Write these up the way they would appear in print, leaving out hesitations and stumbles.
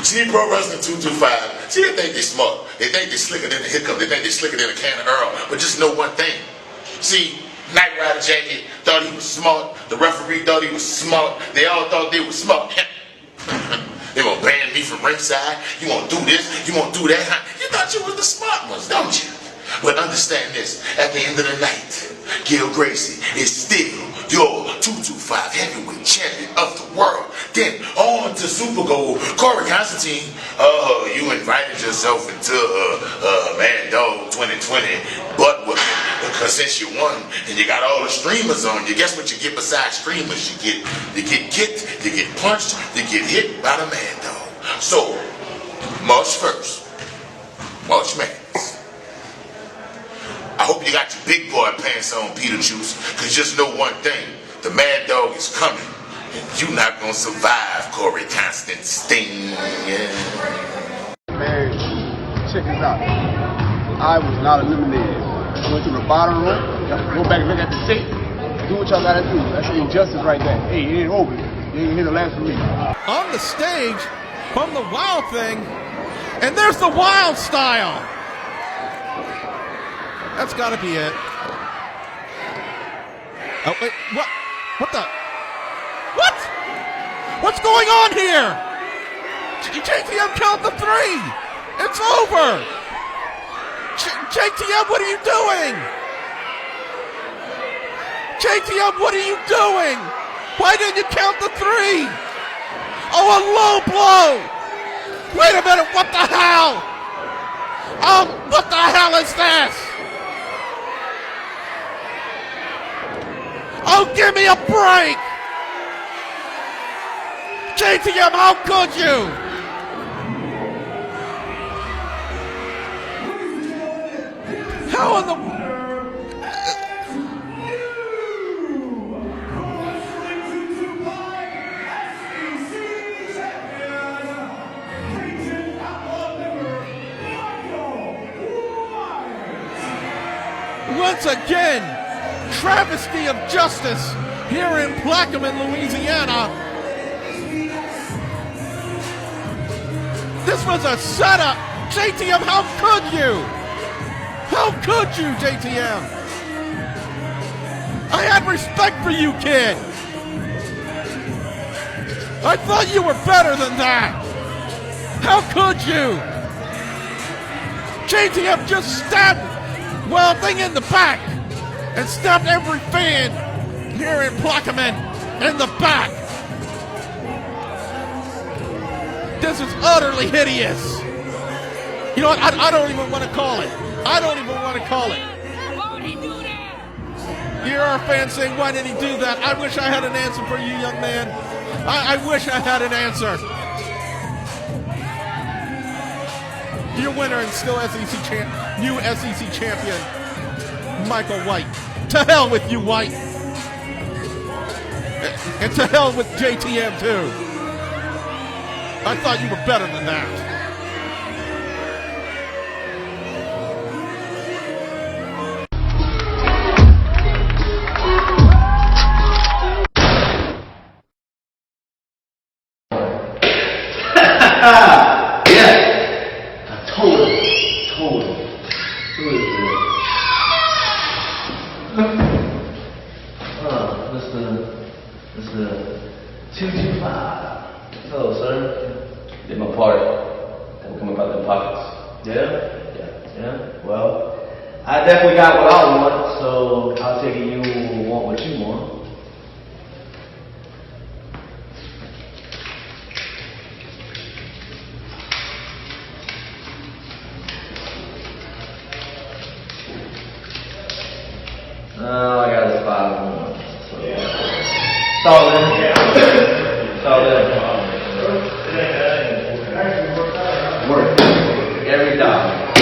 See, pro wrestling 225. See, they think they smart. They think they slicker than the hiccup. They think they slicker than a can of Earl. But just know one thing. See, Knight Rider Jackie thought he was smart. The referee thought he was smart. They all thought they were smart. They gonna ban me from ringside. You won't do this. You won't do that. You thought you was the smart ones, don't you? But understand this. At the end of the night, Gil Gracie is still your 225 heavyweight champion of the world. Then on to Super Gold, Corey Constantine. You invited yourself into Mad Dog 2020 butt whooping because since you won and you got all the streamers on you, guess what you get besides streamers? You get kicked, you get punched, you get hit by the Mad Dog. So March 1st, March Madness. I hope you got your big boy pants on, Peter Juice, because just know one thing, the Mad Dog is coming, and you're not going to survive, Corey Constantine. Man, check this out. I was not eliminated. I went to the bottom room, go back and look at the tape, do what y'all got to do. That's injustice right there. Hey, it ain't over. You ain't here to last for me. On the stage, from the Wild thing, and there's the Wild style. That's got to be it. Oh, wait, what? What the? What? What's going on here? JTM count the 3. It's over. JTM, what are you doing? JTM, what are you doing? Why didn't you count the 3? Oh, a low blow. Wait a minute, what the hell? What the hell is this? Oh, give me a break! JTM, how could you? How in the... Once again, travesty of justice here in Plaquemine, Louisiana. This was a setup. JTM, how could you? How could you, JTM? I had respect for you, kid. I thought you were better than that. How could you? JTM just stabbed Wild Thing in the back and stabbed every fan here in Plaquemine in the back. This is utterly hideous. You know what? I don't even want to call it. I don't even want to call it. Why would he do that? Here are fans saying, why did he do that? I wish I had an answer for you, young man. I wish I had an answer. Your winner and still new SEC champion, Michael White. To hell with you, White. And to hell with JTM, too. I thought you were better than that. Mr. 225. Hello, sir. Did my part. That will come about them pockets. Yeah. Well, I definitely got what I want, so I'll take it you want what you want. I got a 5 more. So, it's all in. It's all in. Work. Every dollar.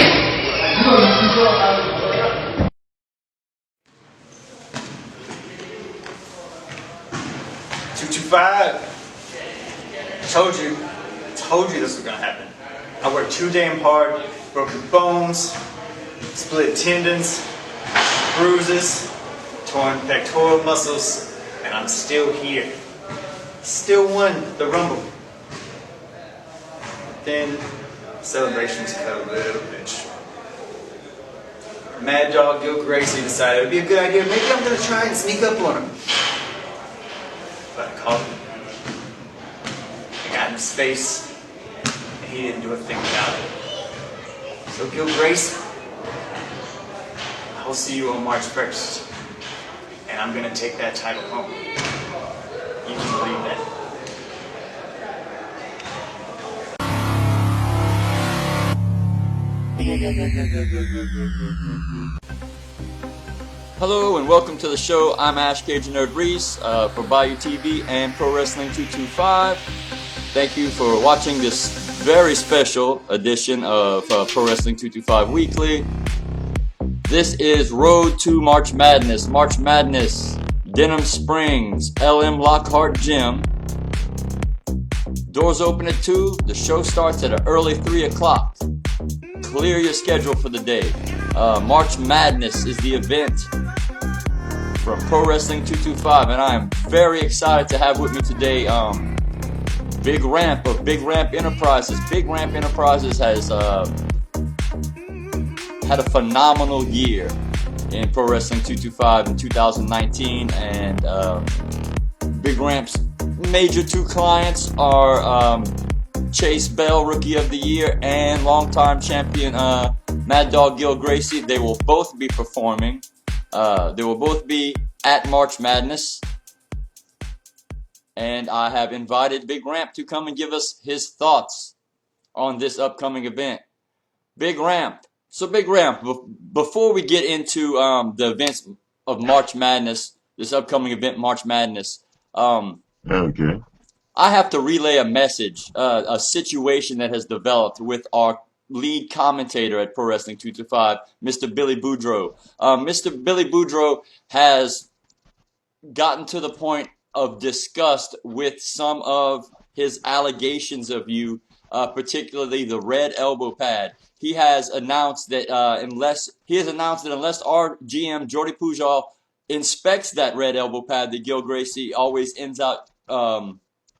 225. Told you this was gonna happen. I worked too damn hard, broken bones, split tendons, bruises, torn pectoral muscles, and I'm still here. Still won the Rumble. Then celebrations cut a little bit short. Mad Dog Gil Gracie decided it would be a good idea. Maybe I'm going to try and sneak up on him. But I caught him. I got in his face, and he didn't do a thing about it. So Gil Gracie, I will see you on March 1st, and I'm going to take that title home. You can believe that. Hello and welcome to the show. I'm Ash Cajun Nerd Reese for Bayou TV and Pro Wrestling 225. Thank you for watching this very special edition of Pro Wrestling 225 Weekly. This is Road to March Madness. March Madness, Denham Springs, LM Lockhart Gym. Doors open at 2. The show starts at an early 3 o'clock. Clear your schedule for the day. March Madness is the event from Pro Wrestling 225, and I am very excited to have with me today Big Ramp of Big Ramp Enterprises. Big Ramp Enterprises has had a phenomenal year in Pro Wrestling 225 in 2019, and Big Ramp's major 2 clients are Chase Bell, Rookie of the Year, and longtime champion Mad Dog Gil Gracie. They will both be performing. They will both be at March Madness. And I have invited Big Ramp to come and give us his thoughts on this upcoming event. Big Ramp. So Big Ramp, before we get into the events of March Madness, this upcoming event, March Madness, Okay. I have to relay a message, a situation that has developed with our lead commentator at Pro Wrestling 225, Mr. Billy Boudreaux. Mr. Billy Boudreaux has gotten to the point of disgust with some of his allegations of you, particularly the red elbow pad. He has announced that unless our GM Jordy Pujol inspects that red elbow pad that Gil Gracie always ends out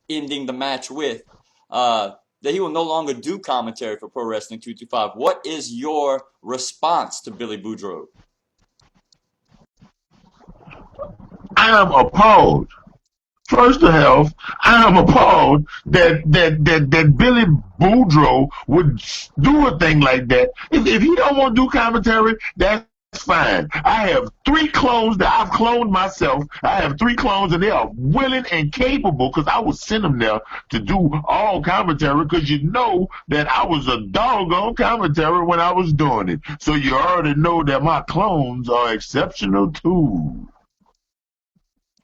ending the match with, that he will no longer do commentary for Pro Wrestling 225. What is your response to Billy Boudreaux? I am appalled. First of all, I am appalled that Billy Boudreaux would do a thing like that. If he don't want to do commentary, that's fine. I have 3 clones that I've cloned myself. I have 3 clones, and they are willing and capable, because I would send them there to do all commentary, because you know that I was a doggone commentary when I was doing it. So you already know that my clones are exceptional too.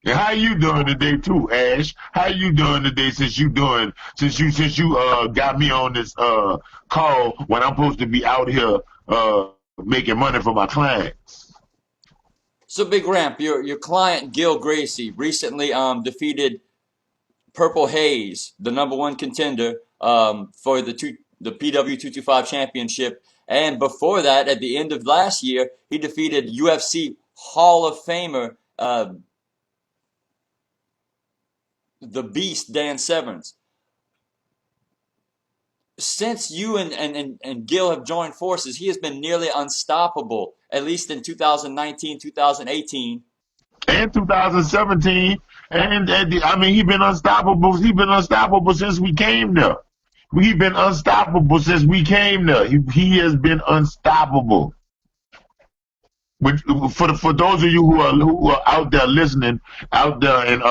And how you doing today too, Ash? How you doing today since you got me on this call when I'm supposed to be out here making money for my clients? So Big Ramp, your client Gil Gracie recently defeated Purple Haze, the #1 contender for the PW225 championship, and before that, at the end of last year, he defeated UFC Hall of Famer the Beast Dan Severn. Since you and Gil have joined forces, he has been nearly unstoppable, at least in 2019, 2018. And 2017, and I mean, he's been unstoppable. He's been unstoppable since we came there. We've been unstoppable since we came there. He has been unstoppable. But for those of you who are out there listening, out there in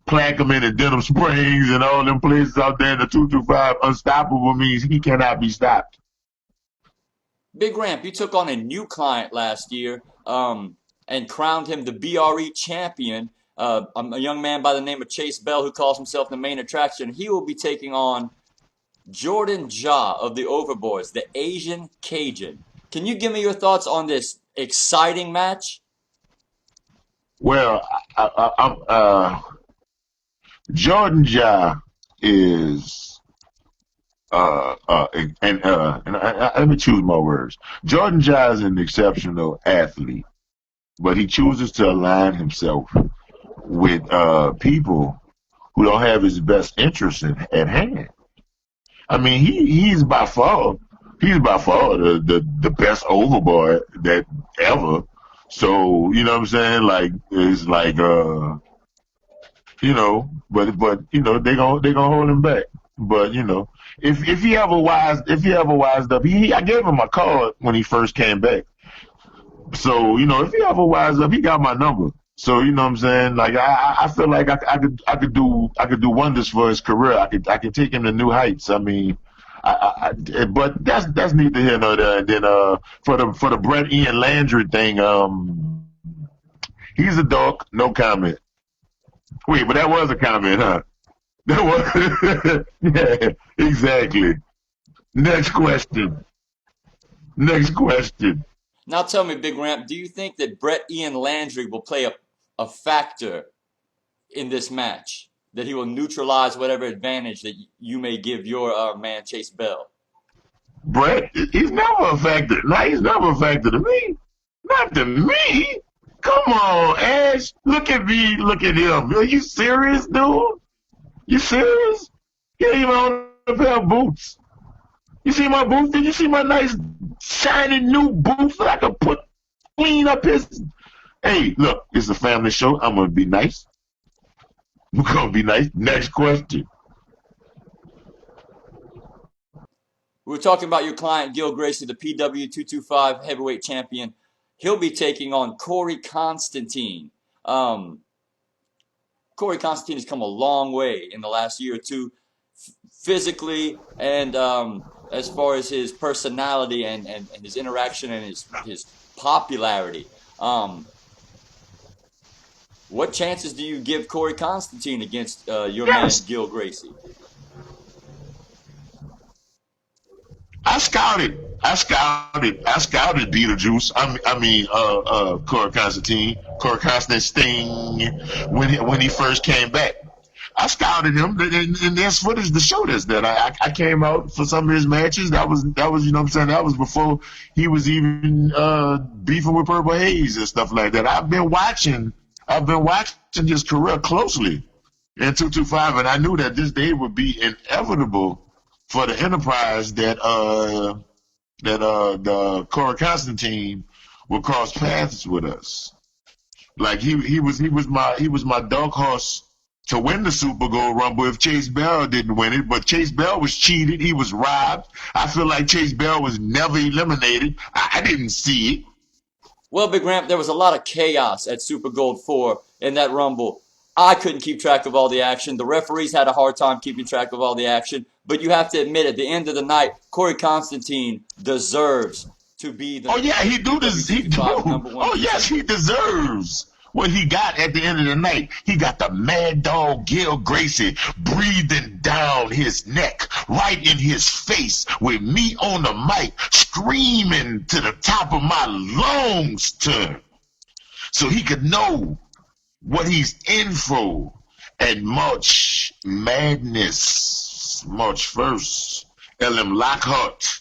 Plaquemine and Denham Springs and all them places out there in the 225, unstoppable means he cannot be stopped. Big Ramp, you took on a new client last year and crowned him the BRE champion, a young man by the name of Chase Bell, who calls himself the main attraction. He will be taking on Jordan Ja of the Overboards, the Asian Cajun. Can you give me your thoughts on this exciting match? Well, Jordan Ja is let me choose my words. Jordan Ja is an exceptional athlete, but he chooses to align himself with people who don't have his best interests at hand. I mean, he's by far the best overboard that ever. So you know what I'm saying? Like it's like but they gonna hold him back. But if he ever wised up, I gave him my card when he first came back. So if he ever wised up, he got my number. So you know what I'm saying? Like I feel like I could do wonders for his career. I could take him to new heights. I mean, but that's neither here nor there. And then for the Brett Ian Landry thing, he's a dog. No comment. Wait, but that was a comment, huh? That was yeah, exactly. Next question. Next question. Now tell me, Big Ramp, do you think that Brett Ian Landry will play a factor in this match? That he will neutralize whatever advantage that you may give your man Chase Bell? Brett, he's never a factor. No, he's never a factor to me. Not to me. Come on, Ash. Look at me. Look at him. Are you serious, dude? You serious? He ain't even on a pair of boots. You see my boots? Did you see my nice, shiny new boots that I could clean up his? Hey, look, it's a family show. I'm going to be nice. I'm going to be nice. Next question. We were talking about your client, Gil Gracie, the PW225 heavyweight champion. He'll be taking on Corey Constantine. Corey Constantine has come a long way in the last year or two, physically and as far as his personality and his interaction and his popularity. What chances do you give Corey Constantine against your man, Gil Gracie? I scouted Beetlejuice. Corey Constantine, when he first came back. I scouted him, and there's footage to show this. That I came out for some of his matches. That was you know what I'm saying. That was before he was even beefing with Purple Haze and stuff like that. I've been watching his career closely in 225, and I knew that this day would be inevitable for the enterprise that the Corey Constantine would cross paths with us. Like he was my dog horse to win the Super Gold Rumble if Chase Bell didn't win it. But Chase Bell was cheated. He was robbed. I feel like Chase Bell was never eliminated. I didn't see it. Well, Big Ramp, there was a lot of chaos at Super Gold 4 in that Rumble. I couldn't keep track of all the action. The referees had a hard time keeping track of all the action. But you have to admit, at the end of the night, Corey Constantine deserves to be the he do. Oh, yes, he deserves what he got at the end of the night. He got the mad dog Gil Gracie breathing down his neck, right in his face, with me on the mic, screaming to the top of my lungs so he could know what he's in for. And March Madness, March 1st, LM Lockhart.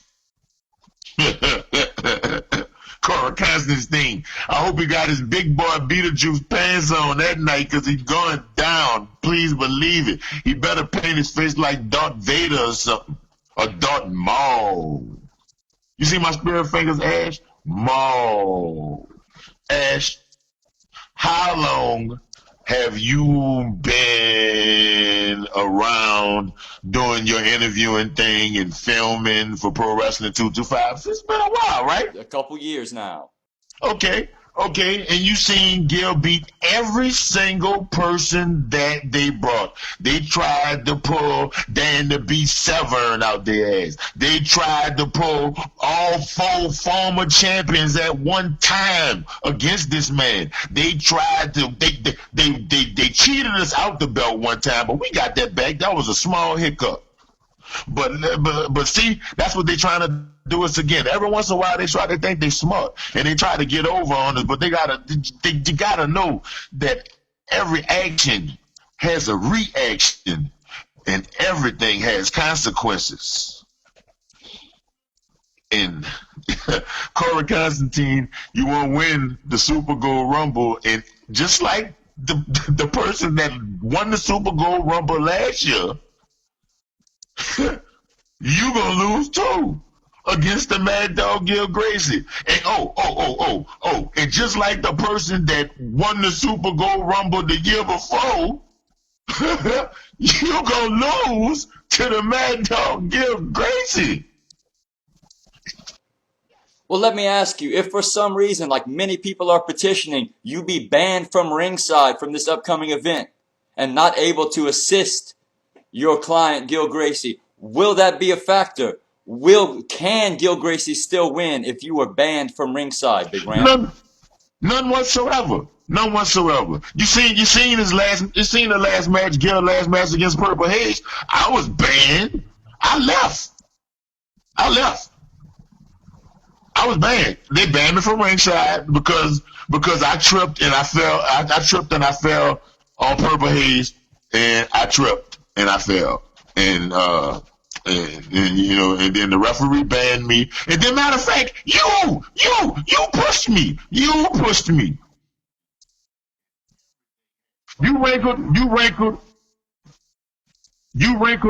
Corey Constantine. I hope he got his big boy Beetlejuice pants on that night because he's going down. Please believe it. He better paint his face like Darth Vader or something. Or Darth Maul. You see my spirit fingers, Ash? Maul. Ash, how long have you been around doing your interviewing thing and filming for Pro Wrestling 225? It's been a while, right? A couple years now. Okay, and you seen Gil beat every single person that they brought. They tried to pull Dan to beat Severn out their ass. They tried to pull all 4 former champions at one time against this man. They tried to they cheated us out the belt one time, but we got that back. That was a small hiccup. But see, that's what they're trying to do us again. Every once in a while, they try to think they're smart and they try to get over on us. But you gotta know that every action has a reaction, and everything has consequences. And Corey Constantine, you won't win the Super Gold Rumble, and just like the person that won the Super Gold Rumble last year. you gonna lose too against the Mad Dog Gil Gracie. And and just like the person that won the Super Bowl Rumble the year before, you gonna lose to the Mad Dog Gil Gracie. Well, let me ask you, if for some reason, like many people are petitioning, you be banned from ringside from this upcoming event and not able to assist your client, Gil Gracie, will that be a factor? Can Gil Gracie still win if you were banned from ringside, Big Ram? None whatsoever. None whatsoever. You seen the last match, Gil last match against Purple Haze. I was banned. I left. I was banned. They banned me from ringside because I tripped and I fell. I tripped and I fell on Purple Haze, and I tripped and I fell, and then the referee banned me. And then, matter of fact, you pushed me. You pushed me. You wrinkled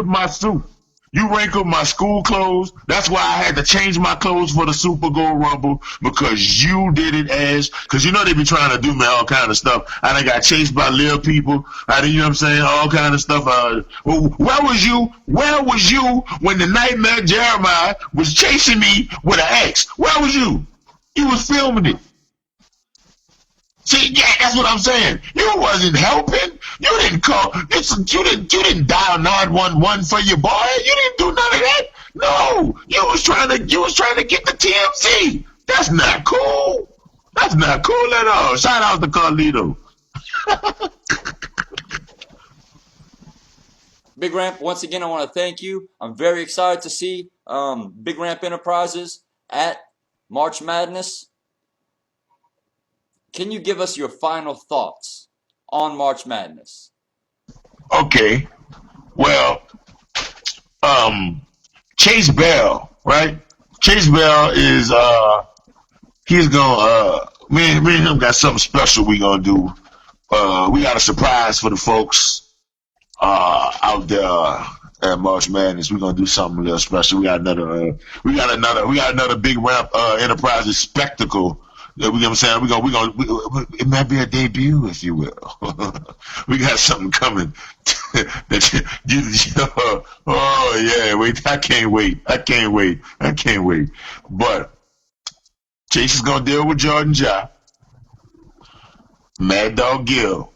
my suit. You wrinkled my school clothes. That's why I had to change my clothes for the Super Bowl Rumble, because you did it because you know they be trying to do me all kind of stuff. I done got chased by little people. You know what I'm saying? All kind of stuff. Where was you when the Nightmare Jeremiah was chasing me with an axe? Where was you? You was filming it. See, yeah, that's what I'm saying. You wasn't helping. You didn't call. You didn't dial 911 for your boy. You didn't do none of that. No, you was trying to get the TMZ. That's not cool. That's not cool at all. Shout out to Carlito. Big Ramp, once again, I want to thank you. I'm very excited to see Big Ramp Enterprises at March Madness. Can you give us your final thoughts on March Madness? Okay. Well, Chase Bell, right? Chase Bell is he's gonna me and him got something special we gonna do. We got a surprise for the folks out there at March Madness. We're gonna do something a little special. We got another Big Ramp Enterprises spectacle. You know what I'm saying? It might be a debut, if you will. We got something coming. Oh yeah, wait! I can't wait. But Chase is gonna deal with Jordan Ja. Mad Dog Gil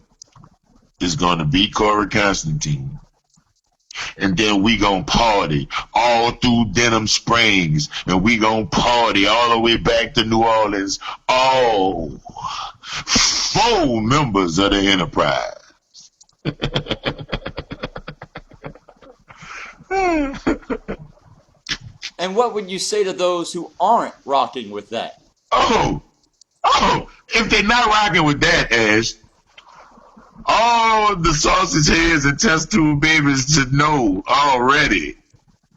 is gonna beat Corey Constantine. And then we gonna party all through Denham Springs, and we gonna party all the way back to New Orleans. All 4 members of the Enterprise. And what would you say to those who aren't rocking with that? If they're not rocking with that, Ash, all the sausage heads and test tube babies should know already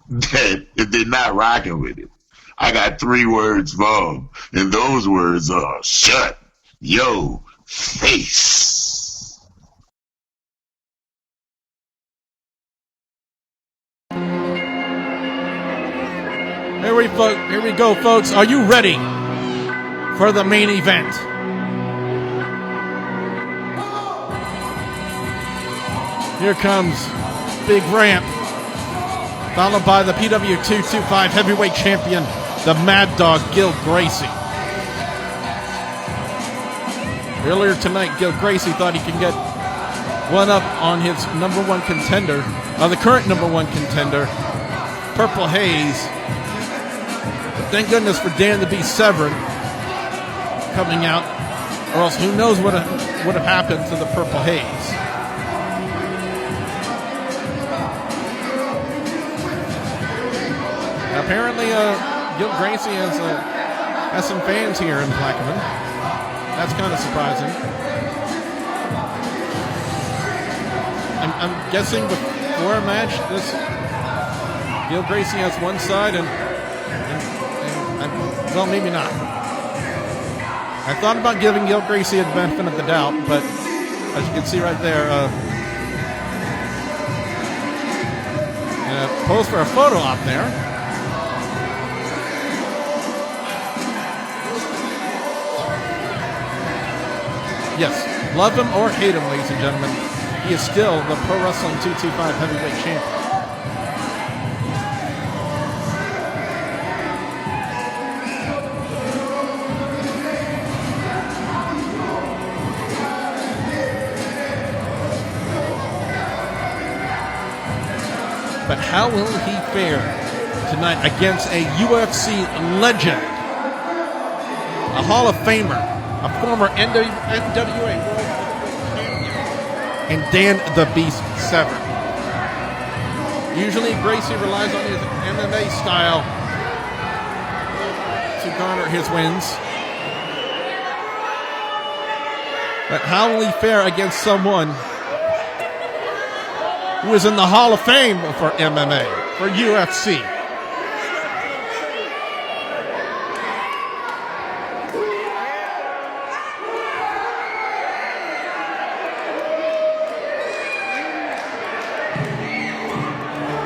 that if they're not rocking with it, I got 3 words for them, and those words are shut your face. Here we go, folks. Are you ready for the main event? Here comes Big Ramp, followed by the PW 225 heavyweight champion, the Mad Dog, Gil Gracie. Earlier tonight, Gil Gracie thought he could get one up on his number 1 contender, the current number 1 contender, Purple Haze. But thank goodness for Dan the Beast Severn coming out, or else who knows what would have happened to the Purple Haze. Apparently, Gil Gracie has some fans here in Plaquemine. That's kind of surprising. I'm guessing before a match, Gil Gracie has one side, and well, maybe not. I thought about giving Gil Gracie the benefit of the doubt, but as you can see right there, pose for a photo out there. Yes, love him or hate him, ladies and gentlemen, he is still the Pro Wrestling 225 heavyweight champion. But how will he fare tonight against a UFC legend, a Hall of Famer, a former NWA World Champion, and Dan the Beast Severn? Usually Gracie relies on his MMA style to garner his wins. But how will he fare against someone who is in the Hall of Fame for MMA, for UFC?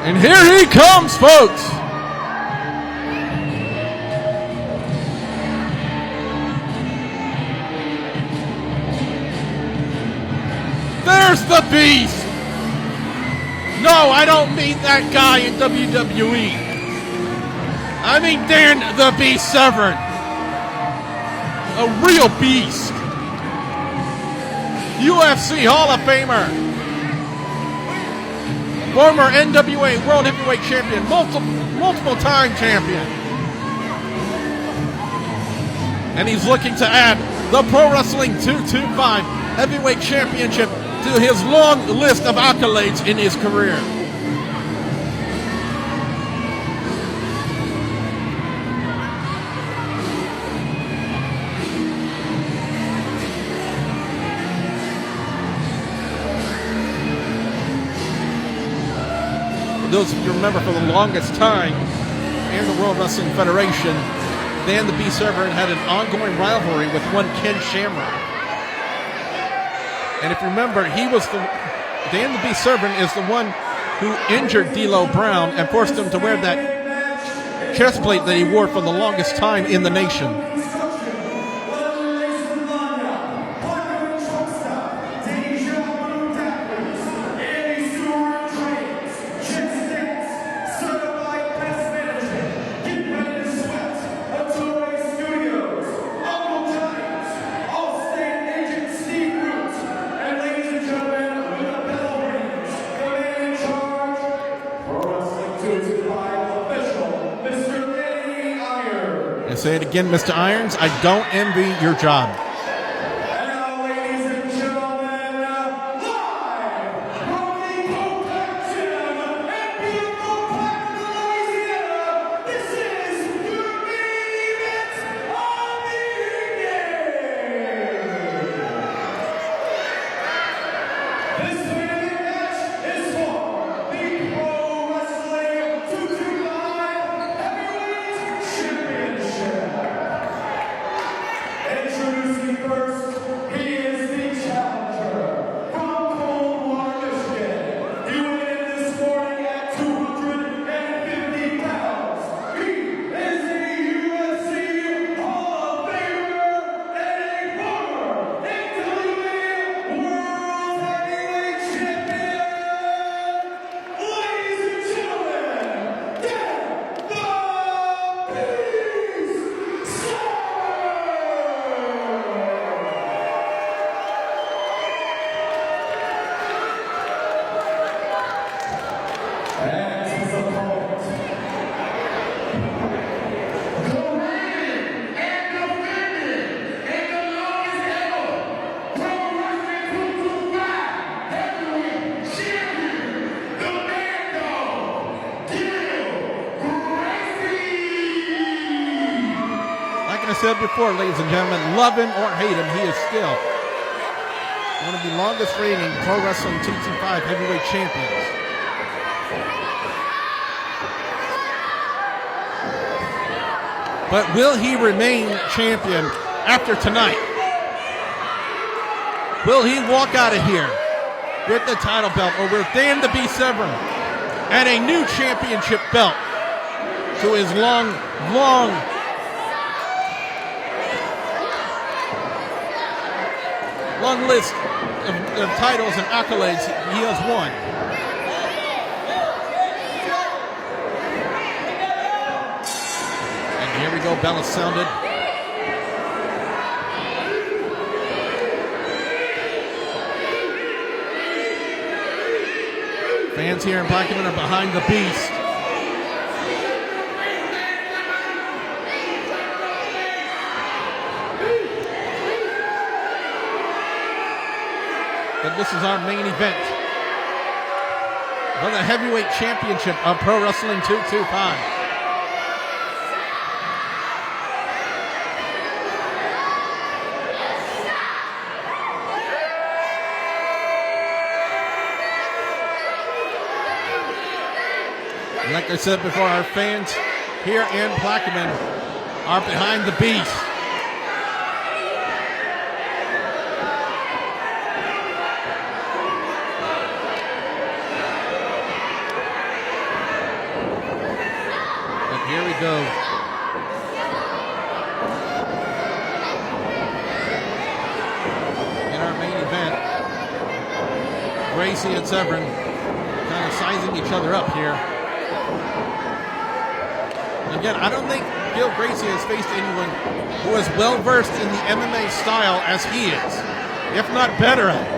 And here he comes, folks. There's the Beast. No, I don't mean that guy in WWE. I mean Dan the Beast Severn. A real beast. UFC Hall of Famer. Former NWA World Heavyweight Champion. Multiple time champion. And he's looking to add the Pro Wrestling 225 Heavyweight Championship to his long list of accolades in his career. For those of you who remember, for the longest time, and the World Wrestling Federation, Dan the Beast Severn had an ongoing rivalry with one Ken Shamrock. And if you remember, Dan the Beast Severn is the one who injured D'Lo Brown and forced him to wear that chest plate that he wore for the longest time in the nation. Say it again, Mr. Irons. I don't envy your job. And now, ladies and gentlemen, live from the Cajun and beautiful Cajun, Louisiana, this is your main event of the evening. This main match is for the Pro Wrestling 225 Heavyweight Championship. Introducing first, he is the challenger from Coldwater, Michigan. He weighed in this morning at 250 pounds. He is a UFC Hall of Famer and a former NWA World Heavyweight Champion. Ladies and gentlemen, Dan the Beast and his opponent, the reigning and defending in the longest ever Pro Wrestling 225 Heavyweight Champion, the man dog, Gracie. Like I said before, ladies and gentlemen, love him or hate him, he is still one of the longest reigning Pro Wrestling 225 heavyweight champions. But will he remain champion after tonight? Will he walk out of here with the title belt, or will Dan the Beast Severn and a new championship belt to his long list of titles and accolades he has won. And here we go, bell is sounded. Fans here in Blackman are behind the Beast. But this is our main event for the heavyweight championship of Pro Wrestling 225. Like I said before, our fans here in Plaquemine are behind the Beast. And here we go. In our main event, Gracie and Severn kind of sizing each other up here. Again, I don't think Gil Gracie has faced anyone who is well versed in the MMA style as he is, if not better at it.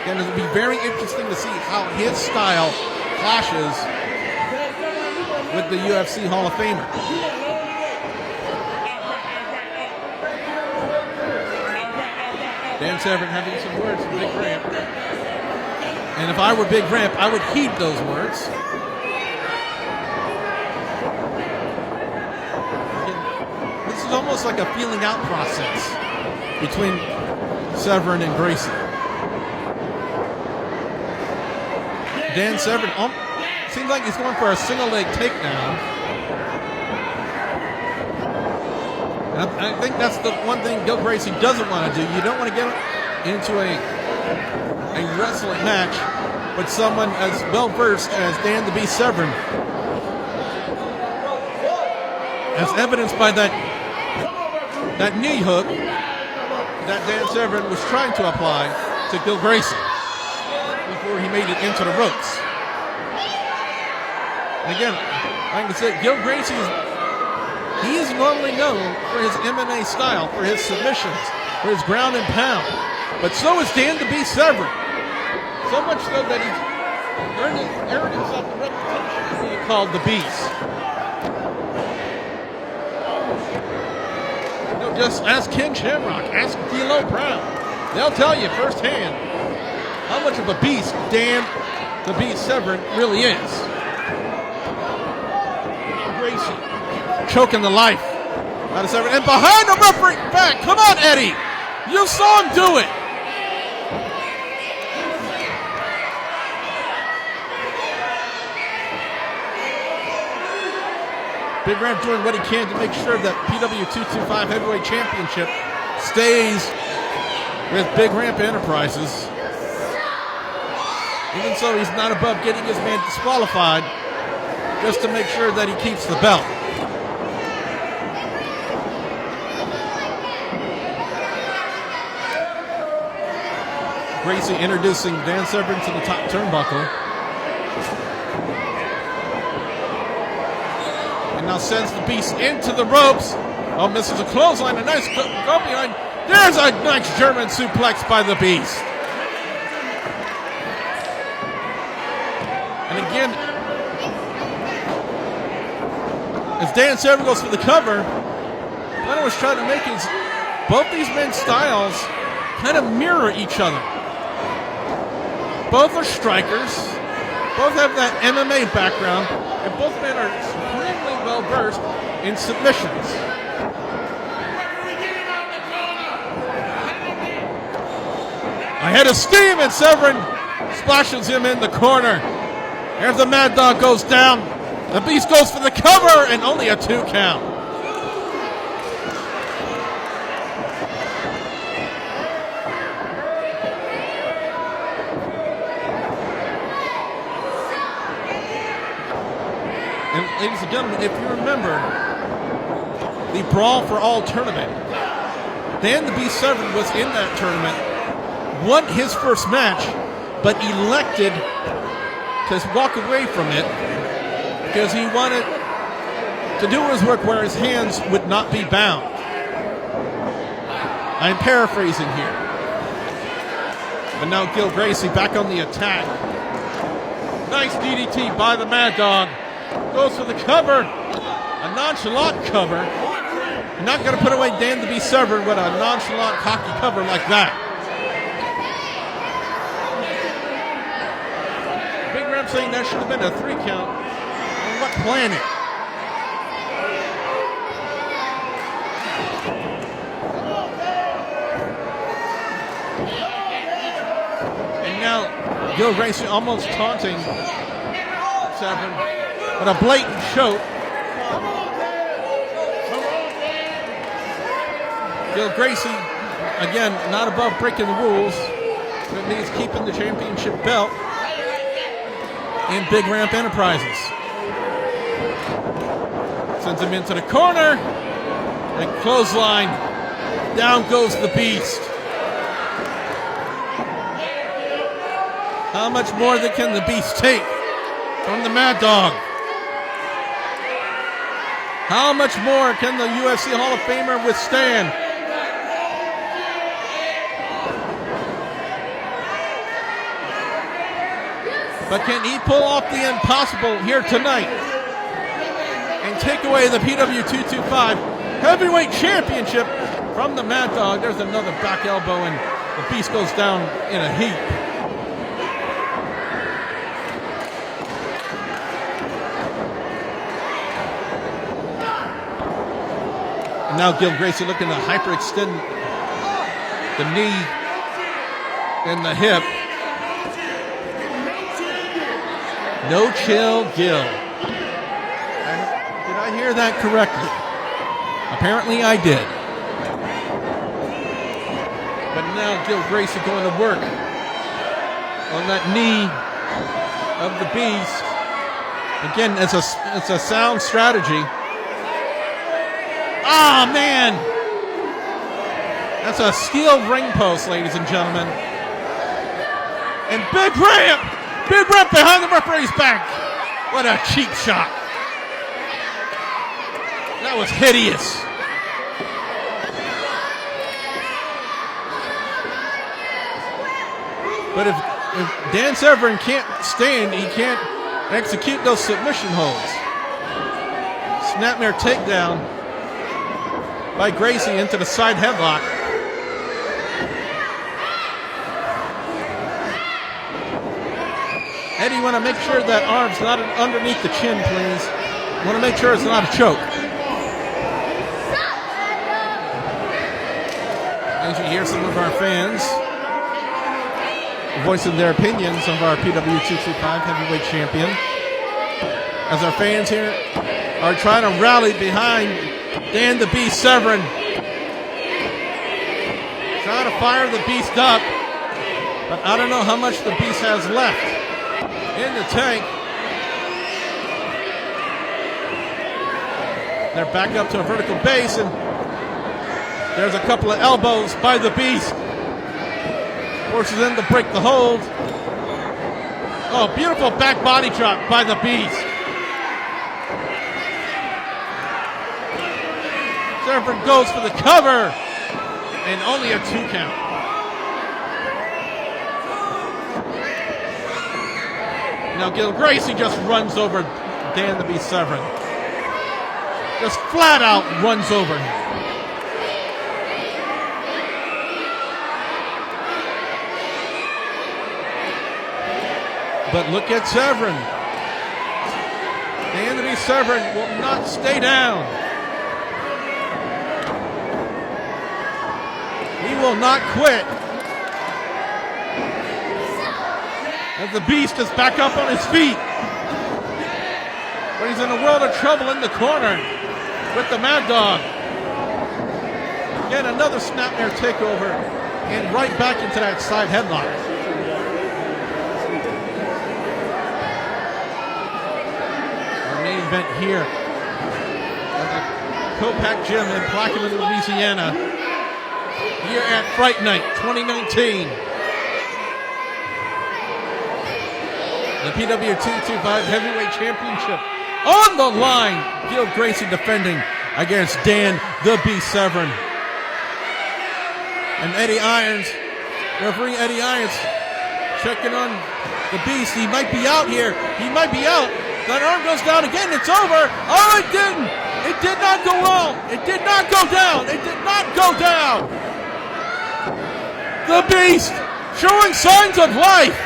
Again, it'll be very interesting to see how his style clashes with the UFC Hall of Famer. Dan Severn having some words from Big Ramp. And if I were Big Ramp, I would heed those words. This is almost like a feeling out process between Severn and Gracie. Dan Severn seems like he's going for a single leg takedown. I think that's the one thing Gil Gracie doesn't want to do. You don't want to get into a wrestling match with someone as well versed as Dan the Beast Severn, as evidenced by that knee hook that Dan Severn was trying to apply to Gil Gracie before he made it into the ropes. And again, like I said, Gil Gracie he is normally known for his MMA style, for his submissions, for his ground and pound. But so is Dan the Beast Severn. So much so that he's earned himself the reputation of being called the Beast. You know, just ask King Shamrock, ask D'Lo Brown. They'll tell you firsthand how much of a beast Dan the Beast Severn really is. Gracie choking the life out of Severn. And behind the referee back. Come on, Eddie. You saw him do it. Big Ramp doing what he can to make sure that PW 225 Heavyweight Championship stays with Big Ramp Enterprises. Even so, he's not above getting his man disqualified just to make sure that he keeps the belt. Gracie introducing Dan Severn to the top turnbuckle. And now sends the Beast into the ropes. Oh, misses a clothesline. A nice go behind. There's a nice German suplex by the Beast. And again, as Dan Severn goes for the cover, what I was trying to make is both these men's styles kind of mirror each other. Both are strikers. Both have that MMA background. And both men are supremely well versed in submissions. Ahead of steam, and Severn splashes him in the corner. Here's the Mad Dog goes down. The Beast goes for the cover, and only a 2 count. And ladies and gentlemen, if you remember the Brawl for All tournament, Dan the Beast Severn was in that tournament, won his first match, but elected to walk away from it because he wanted to do his work where his hands would not be bound. I'm paraphrasing here. But now Gil Gracie back on the attack. Nice DDT by the Mad Dog. Goes for the cover. A nonchalant cover. You're not going to put away Dan the Beast Severn with a nonchalant, cocky cover like that. Big Ram saying that should have been a 3 count. On what planet? And now Gil Gracie almost taunting Severn with a blatant choke. Gil Gracie, again, not above breaking the rules. That means keeping the championship belt in Big Ramp Enterprises. Sends him into the corner. And clothesline. Down goes the Beast. How much more can the Beast take from the Mad Dog? How much more can the UFC Hall of Famer withstand? But can he pull off the impossible here tonight and take away the PW 225 Heavyweight Championship from the Mad Dog? There's another back elbow, and the Beast goes down in a heap. And now Gil Gracie looking to hyperextend the knee and the hip. No chill, Gil. Did I hear that correctly? Apparently I did. But now Gil Gracie going to work on that knee of the Beast. Again, it's a sound strategy. Ah, man! That's a steel ring post, ladies and gentlemen. And Big Ramp! Big Ramp behind the referee's back. What a cheap shot. That was hideous. But if Dan Severn can't stand, he can't execute those submission holds. Snapmare takedown by Gracie into the side headlock. Eddie, you want to make sure that arm's not underneath the chin, please. You want to make sure it's not a choke. As you hear some of our fans voicing their opinions of our PW225 heavyweight champion. As our fans here are trying to rally behind Dan the Beast Severn. Trying to fire the Beast up. But I don't know how much the Beast has left in the tank. They're back up to a vertical base, and there's a couple of elbows by the Beast. Forces them to break the hold. Oh, beautiful back body drop by the Beast. Severn goes for the cover, and only a 2 count. Now Gil Gracie just runs over Dan the Beast Severn. Just flat out runs over him. But look at Severn. Dan the Beast Severn will not stay down. He will not quit. As the Beast is back up on his feet. But he's in a world of trouble in the corner with the Mad Dog. Again, another snapmare takeover and right back into that side headlock. event here at the Copac Gym in Plaquemine, Louisiana, here at Fright Night 2019. The PW 225 Heavyweight Championship on the line. Gil Gracie defending against Dan the Beast Severn. And Eddie Irons, referee Eddie Irons, checking on the Beast. He might be out here. He might be out. That arm goes down again. It's over. Oh, it didn't. It did not go well. It did not go down. It did not go down. The Beast showing signs of life.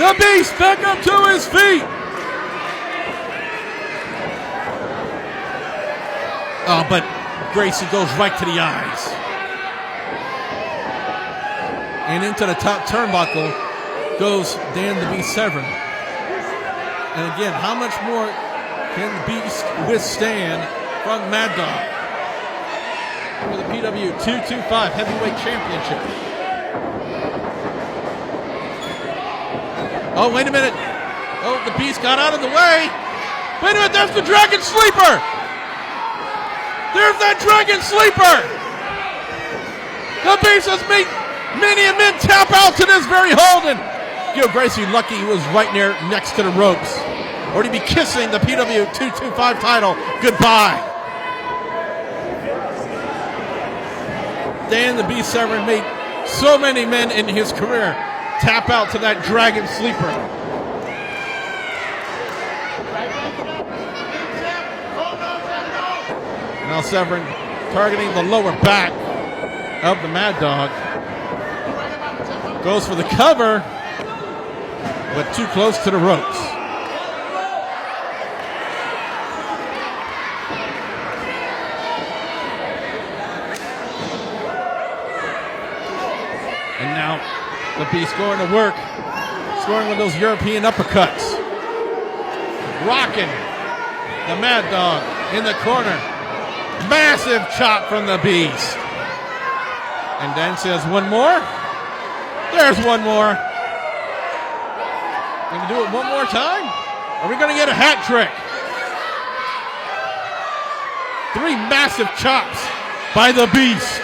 The Beast back up to his feet. Oh, but Gracie goes right to the eyes. And into the top turnbuckle goes Dan the Beast Severn. And again, how much more can the Beast withstand from Mad Dog for the PW 225 Heavyweight Championship? Oh, wait a minute. Oh, the Beast got out of the way. Wait a minute, there's the Dragon Sleeper. There's that Dragon Sleeper. The Beast has made many a men tap out to this very holding. Gil Gracie lucky he was right next to the ropes, or he'd be kissing the PW 225 title goodbye. Dan the Beast Severn made so many men in his career tap out to that Dragon Sleeper. Now Severn targeting the lower back of the Mad Dog. Goes for the cover, but too close to the ropes. And now the Beast going to work, scoring with those European uppercuts. Rocking the Mad Dog in the corner. Massive chop from the Beast. And Dan says, one more. There's one more. Gonna do it one more time? Are we gonna get a hat trick? 3 massive chops by the Beast.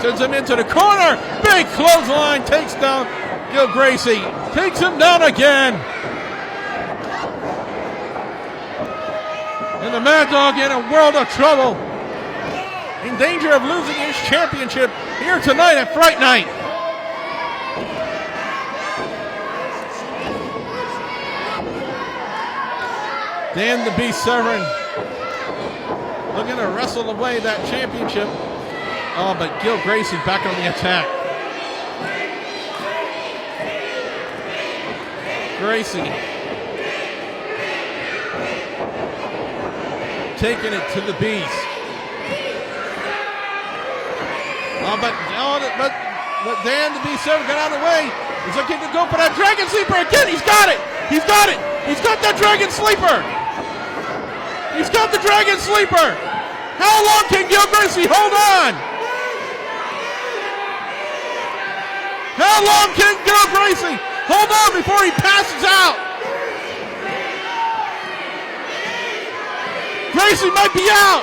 Sends him into the corner. Big clothesline takes down Gil Gracie. Takes him down again. And the Mad Dog in a world of trouble. In danger of losing his championship here tonight at Fright Night. Dan the Beast Severn looking to wrestle away that championship. Oh, but Gil Gracie back on the attack. Gracie taking it to the Beast. Oh, but Dan the Beast Severn got out of the way. He's looking to go for that Dragon Sleeper again. He's got it. He's got it. He's got that Dragon Sleeper. He's got the Dragon Sleeper. How long can Gil Gracie hold on? How long can Gil Gracie hold on before he passes out? Gracie might be out.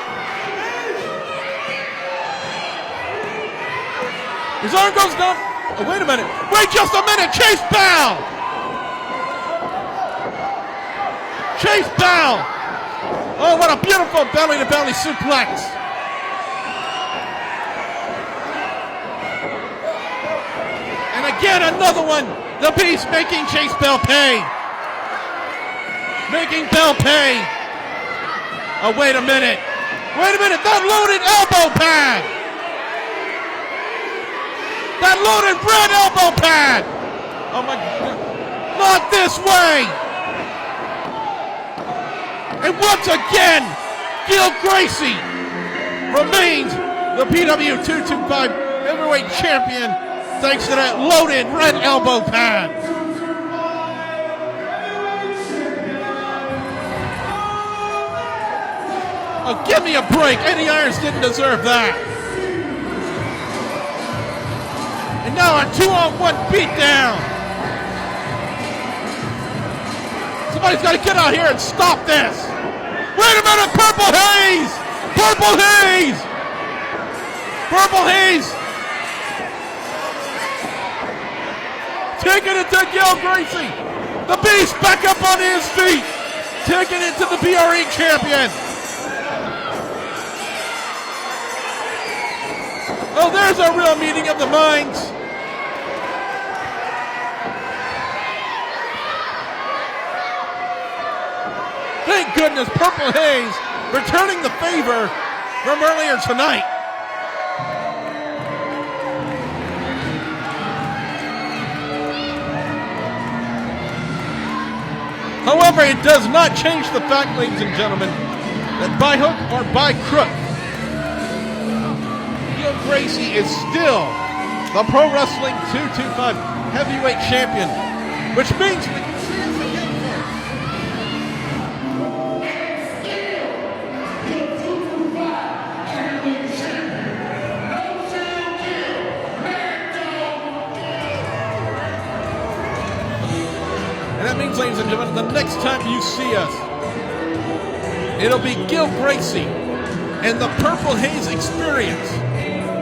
His arm goes down. Oh, wait a minute. Wait just a minute. Chase Bell. Chase Bell. Oh, what a beautiful belly-to-belly suplex. And again, another one. The Beast making Chase Bell pay. Making Bell pay. Oh, wait a minute. Wait a minute. That loaded elbow pad. That loaded red elbow pad. Oh, my God. Not this way. And once again, Gil Gracie remains the PW 225 Heavyweight Champion thanks to that loaded red elbow pad. Oh, give me a break. Eddie Irons didn't deserve that. And now a 2-on-1 beatdown. Somebody's got to get out here and stop this. Wait a minute, Purple Haze! Purple Haze! Purple Haze! Taking it to Gil Gracie. The Beast back up on his feet. Taking it to the BRE champion. Oh, there's a real meeting of the minds. Thank goodness Purple Haze returning the favor from earlier tonight. However, it does not change the fact, ladies and gentlemen, that by hook or by crook, Gil Gracie is still the Pro Wrestling 225 Heavyweight Champion, which means we can see us again, folks. And that means, ladies and gentlemen, the next time you see us, it'll be Gil Gracie and the Purple Haze Experience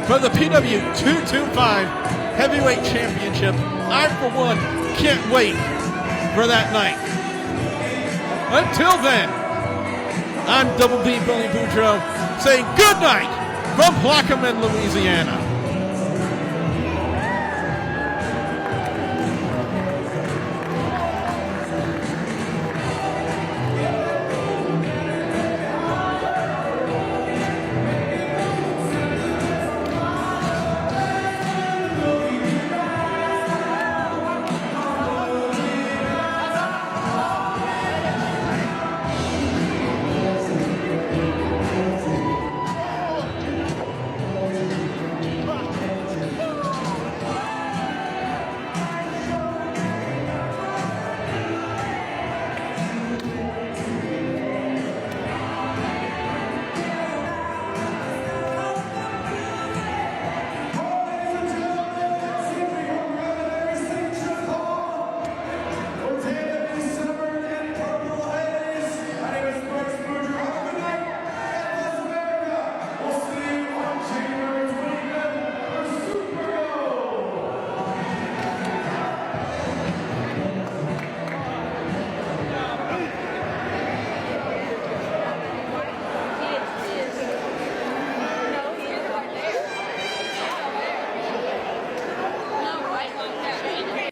for the PW 225 Heavyweight Championship. I, for one, can't wait for that night. Until then, I'm Double B Billy Boudreaux saying good night from Plaquemine, Louisiana.